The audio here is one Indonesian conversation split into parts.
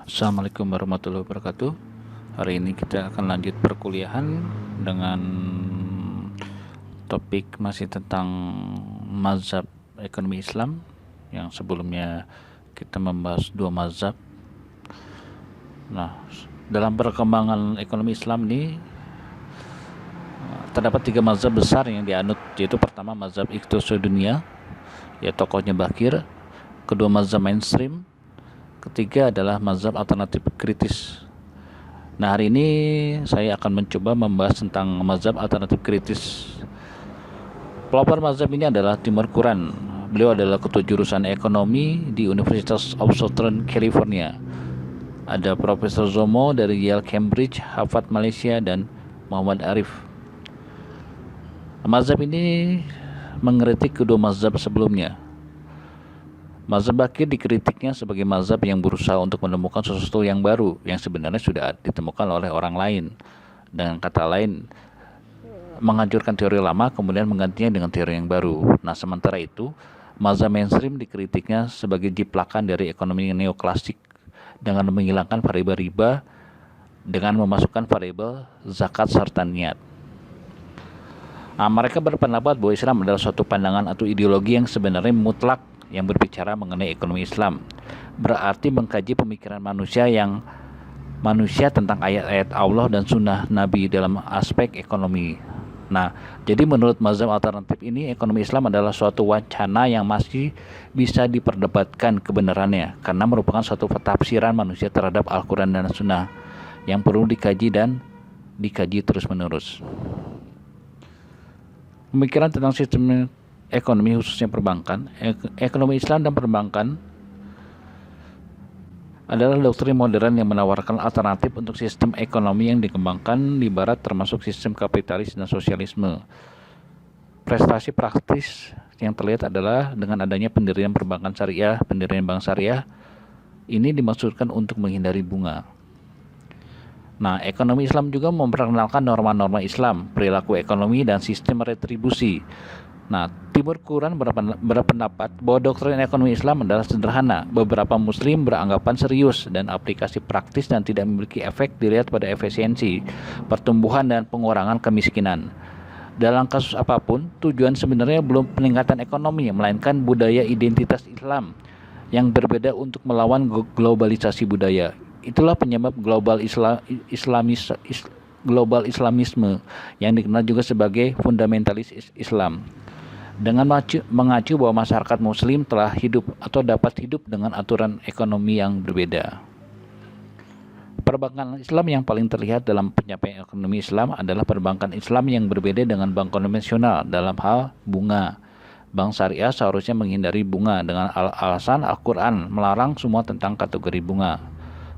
Assalamualaikum warahmatullahi wabarakatuh. Hari ini kita akan lanjut perkuliahan dengan topik masih tentang mazhab ekonomi Islam. Yang sebelumnya kita membahas dua mazhab. Nah, dalam perkembangan ekonomi Islam ini terdapat tiga mazhab besar yang dianut, yaitu pertama mazhab Iqtisad Dunia, ya tokohnya Bakir. Kedua mazhab mainstream. Ketiga adalah mazhab alternatif kritis. Nah, hari ini saya akan mencoba membahas tentang mazhab alternatif kritis. Pelopor mazhab ini adalah Timur Quran. Beliau adalah ketua jurusan ekonomi di University of Southern California. Ada Profesor Zomo dari Yale Cambridge, Harvard Malaysia, dan Muhammad Arif. Mazhab ini mengkritik kedua mazhab sebelumnya. Mazhab Bakir dikritiknya sebagai mazhab yang berusaha untuk menemukan sesuatu yang baru yang sebenarnya sudah ditemukan oleh orang lain. Dengan kata lain, menghancurkan teori lama kemudian menggantinya dengan teori yang baru. Nah, sementara itu, mazhab mainstream dikritiknya sebagai jiplakan dari ekonomi neoklasik dengan menghilangkan variabel riba dengan memasukkan variabel zakat serta niat. Nah, mereka berpendapat bahwa Islam adalah suatu pandangan atau ideologi yang sebenarnya mutlak yang berbicara mengenai ekonomi Islam, berarti mengkaji pemikiran manusia tentang ayat-ayat Allah dan sunnah Nabi dalam aspek ekonomi. Nah, jadi menurut mazhab alternatif ini, ekonomi Islam adalah suatu wacana yang masih bisa diperdebatkan kebenarannya karena merupakan suatu tafsiran manusia terhadap Al-Quran dan Sunnah yang perlu dikaji terus-menerus. Pemikiran tentang sistem ekonomi khususnya perbankan, ekonomi Islam dan perbankan adalah doktrin modern yang menawarkan alternatif untuk sistem ekonomi yang dikembangkan di barat termasuk sistem kapitalis dan sosialisme. Prestasi praktis yang terlihat adalah dengan adanya pendirian perbankan syariah, pendirian bank syariah, ini dimaksudkan untuk menghindari bunga. Nah, ekonomi Islam juga memperkenalkan norma-norma Islam, perilaku ekonomi, dan sistem retribusi. Nah, Timur Quran berpendapat bahwa doktrin ekonomi Islam adalah sederhana. Beberapa muslim beranggapan serius dan aplikasi praktis dan tidak memiliki efek dilihat pada efisiensi, pertumbuhan, dan pengurangan kemiskinan. Dalam kasus apapun, tujuan sebenarnya belum peningkatan ekonomi, melainkan budaya identitas Islam yang berbeda untuk melawan globalisasi budaya. Itulah penyebab global Islamisme yang dikenal juga sebagai fundamentalis Islam. Dengan mengacu bahwa masyarakat muslim telah hidup atau dapat hidup dengan aturan ekonomi yang berbeda. Perbankan Islam yang paling terlihat dalam pencapaian ekonomi Islam adalah perbankan Islam yang berbeda dengan bank konvensional dalam hal bunga. Bank syariah seharusnya menghindari bunga dengan alasan Al-Quran melarang semua tentang kategori bunga.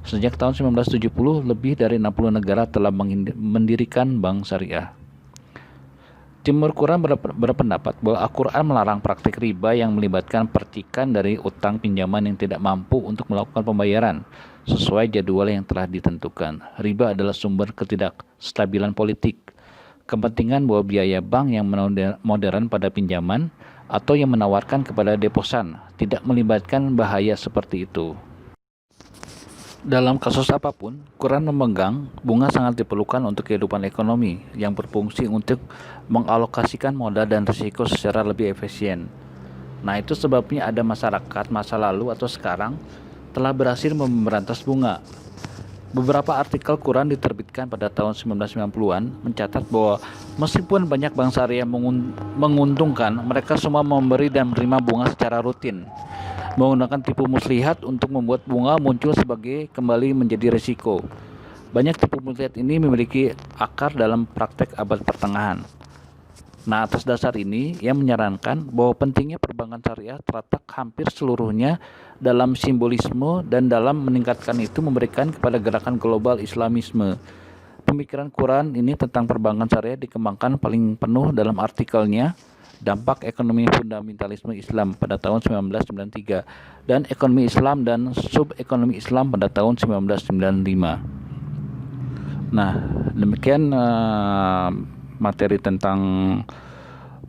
Sejak tahun 1970, lebih dari 60 negara telah mendirikan bank syariah. Timur Quran berpendapat bahwa Al-Quran melarang praktik riba yang melibatkan percikan dari utang pinjaman yang tidak mampu untuk melakukan pembayaran sesuai jadwal yang telah ditentukan. Riba adalah sumber ketidakstabilan politik. Kepentingan bahwa biaya bank yang modern pada pinjaman atau yang menawarkan kepada deposan tidak melibatkan bahaya seperti itu. Dalam kasus apapun, Quran memegang bunga sangat diperlukan untuk kehidupan ekonomi yang berfungsi untuk mengalokasikan modal dan risiko secara lebih efisien. Nah, itu sebabnya ada masyarakat masa lalu atau sekarang telah berhasil memberantas bunga. Beberapa artikel Quran diterbitkan pada tahun 1990-an mencatat bahwa meskipun banyak bank syariah menguntungkan, mereka semua memberi dan menerima bunga secara rutin, menggunakan tipu muslihat untuk membuat bunga muncul sebagai kembali menjadi risiko. Banyak tipu muslihat ini memiliki akar dalam praktek abad pertengahan. Nah, atas dasar ini, ia menyarankan bahwa pentingnya perbankan syariah terletak hampir seluruhnya dalam simbolisme dan dalam meningkatkan itu memberikan kepada gerakan global Islamisme. Pemikiran Quran ini tentang perbankan syariah dikembangkan paling penuh dalam artikelnya Dampak Ekonomi Fundamentalisme Islam pada tahun 1993 dan Ekonomi Islam dan Sub-Ekonomi Islam pada tahun 1995. Nah, demikian materi tentang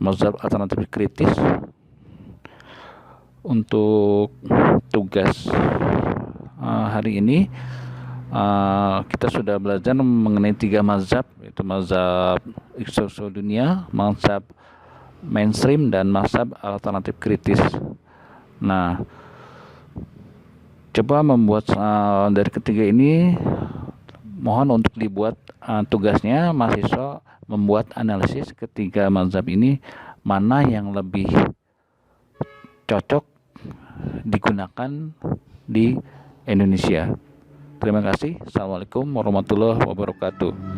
mazhab alternatif kritis. Untuk tugas hari hari ini kita sudah belajar mengenai 3 mazhab, yaitu mazhab ikhtiar dunia, mazhab mainstream, dan mazhab alternatif kritis. Nah, coba membuat dari ketiga ini, mohon untuk dibuat tugasnya mahasiswa membuat analisis ketiga mazhab ini, mana yang lebih cocok digunakan di Indonesia. Terima kasih. Assalamualaikum warahmatullahi wabarakatuh.